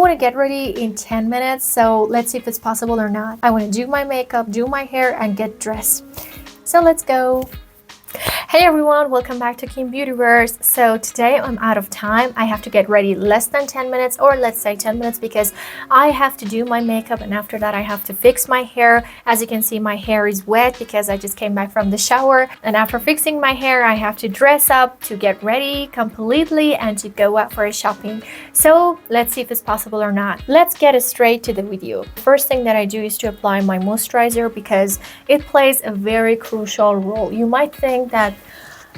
want to get ready in 10 minutes, so let's see if it's possible or not. I want to do my makeup, do my hair, and get dressed. So let's go. Hey everyone, welcome back to Kim Beautyverse. So today I'm out of time. I have to get ready less than 10 minutes, or let's say 10 minutes, because I have to do my makeup and after that I have to fix my hair. As you can see, my hair is wet because I just came back from the shower, and after fixing my hair I have to dress up to get ready completely and to go out for a shopping. So let's see if it's possible or not. Let's get straight to the video. First thing that I do is to apply my moisturizer because it plays a very crucial role. You might think that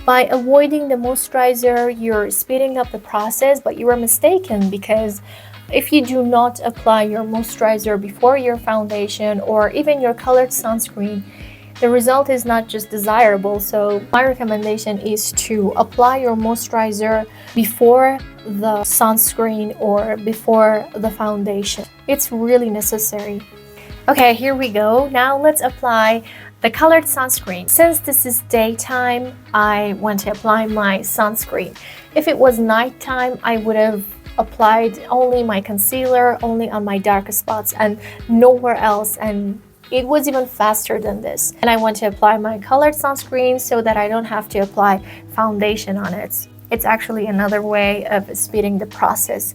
by avoiding the moisturizer you're speeding up the process, but you are mistaken, because if you do not apply your moisturizer before your foundation or even your colored sunscreen, the result is not just desirable. So my recommendation is to apply your moisturizer before the sunscreen or before the foundation. It's really necessary. Okay, here we go. Now let's apply the colored sunscreen. Since this is daytime, I want to apply my sunscreen. If it was nighttime, I would have applied only my concealer, only on my darkest spots and nowhere else, and it was even faster than this. And I want to apply my colored sunscreen so that I don't have to apply foundation on it. It's actually another way of speeding the process.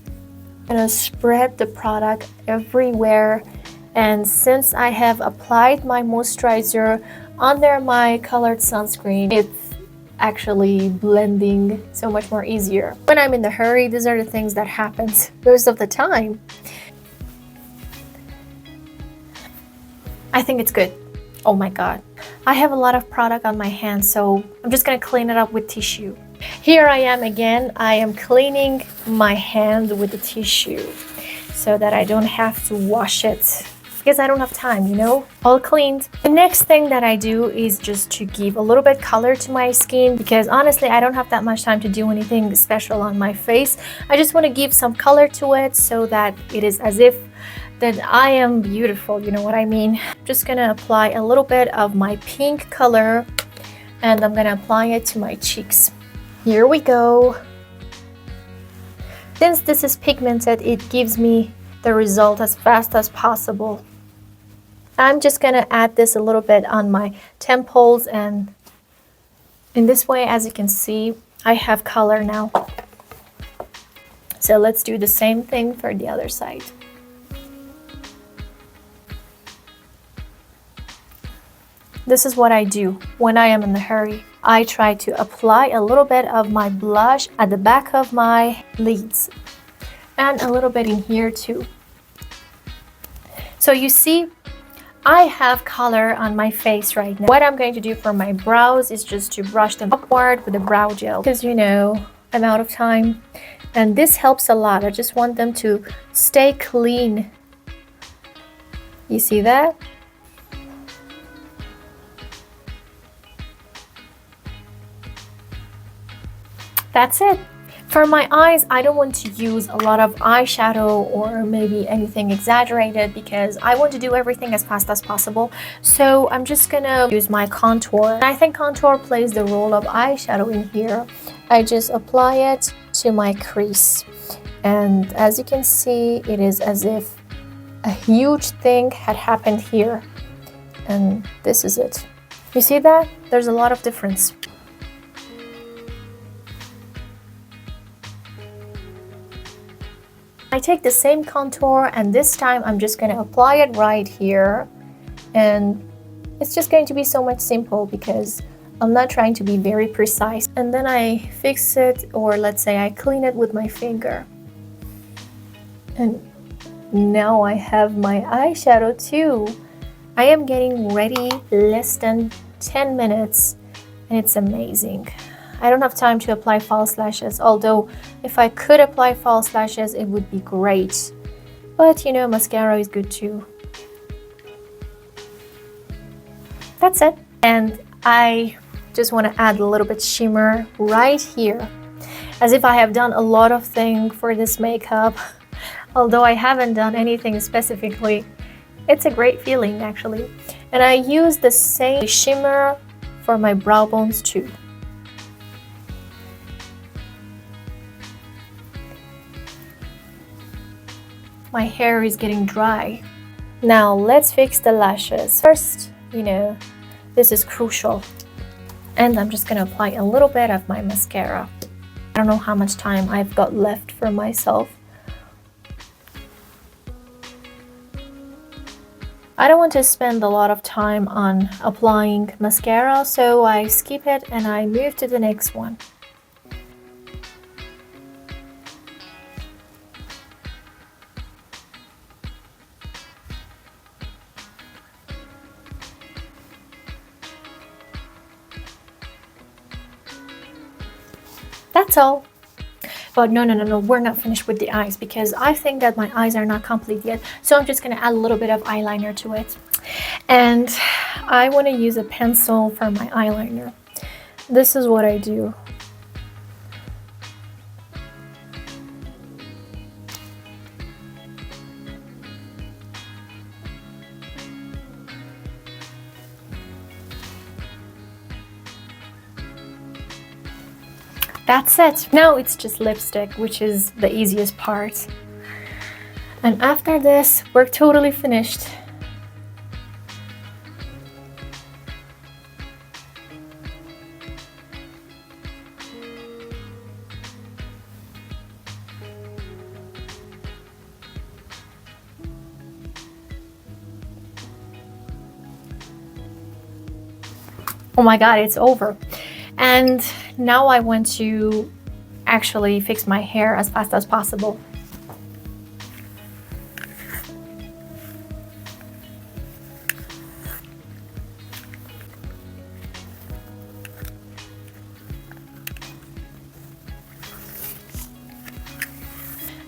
I'm gonna spread the product everywhere. And since I have applied my moisturizer under my colored sunscreen, it's actually blending so much more easier. When I'm in the hurry, these are the things that happens most of the time. I think it's good. Oh my god. I have a lot of product on my hands, so I'm just gonna clean it up with tissue. Here I am again. I am cleaning my hand with the tissue so that I don't have to wash it, because I don't have time, you know, all cleaned. The next thing that I do is just to give a little bit color to my skin, because honestly I don't have that much time to do anything special on my face. I just want to give some color to it so that it is as if that I am beautiful, you know what I mean. I'm just gonna apply a little bit of my pink color and I'm gonna apply it to my cheeks. Here we go. Since this is pigmented, it gives me the result as fast as possible. I'm just gonna add this a little bit on my temples, and in this way, as you can see, I have color now. So let's do the same thing for the other side. This is what I do when I am in a hurry. I try to apply a little bit of my blush at the back of my lids and a little bit in here too. So you see, I have color on my face right now. What I'm going to do for my brows is just to brush them upward with a brow gel, because you know I'm out of time, and this helps a lot. I just want them to stay clean. You see that? That's it. For my eyes, I don't want to use a lot of eyeshadow or maybe anything exaggerated, because I want to do everything as fast as possible. So I'm just gonna use my contour. I think contour plays the role of eyeshadow in here. I just apply it to my crease. And as you can see, it is as if a huge thing had happened here. And this is it. You see that? There's a lot of difference. I take the same contour, and this time I'm just going to apply it right here, and it's just going to be so much simple because I'm not trying to be very precise. And then I fix it, or let's say I clean it with my finger, and now I have my eyeshadow too. I am getting ready less than 10 minutes and it's amazing. I don't have time to apply false lashes, although if I could apply false lashes it would be great. But you know, mascara is good too. That's it. And I just want to add a little bit shimmer right here, as if I have done a lot of things for this makeup. Although I haven't done anything specifically, it's a great feeling actually. And I use the same shimmer for my brow bones too. my hair is getting dry. Now let's fix the lashes. First, this is crucial. And I'm just gonna apply a little bit of my mascara. I don't know how much time I've got left for myself. I don't want to spend a lot of time on applying mascara, so I skip it and I move to the next one. That's all. But no, we're not finished with the eyes because I think that my eyes are not complete yet. So I'm just going to add a little bit of eyeliner to it. And I want to use a pencil for my eyeliner. This is what I do. That's it. Now it's just lipstick, which is the easiest part. And after this, we're totally finished. Oh my God, it's over. And now I want to actually fix my hair as fast as possible.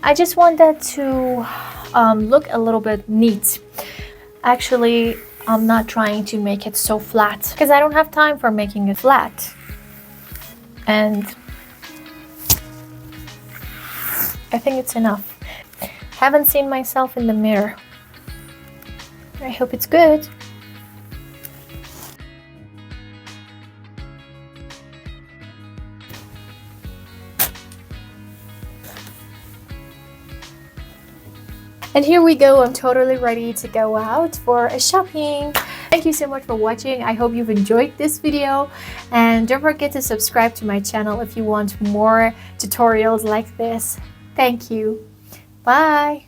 I just want that to look a little bit neat. Actually, I'm not trying to make it so flat because I don't have time for making it flat. And I think it's enough. Haven't seen myself in the mirror. I hope it's good. And here we go. I'm totally ready to go out for a shopping. Thank you so much for watching. I hope you've enjoyed this video. And don't forget to subscribe to my channel if you want more tutorials like this. Thank you. Bye.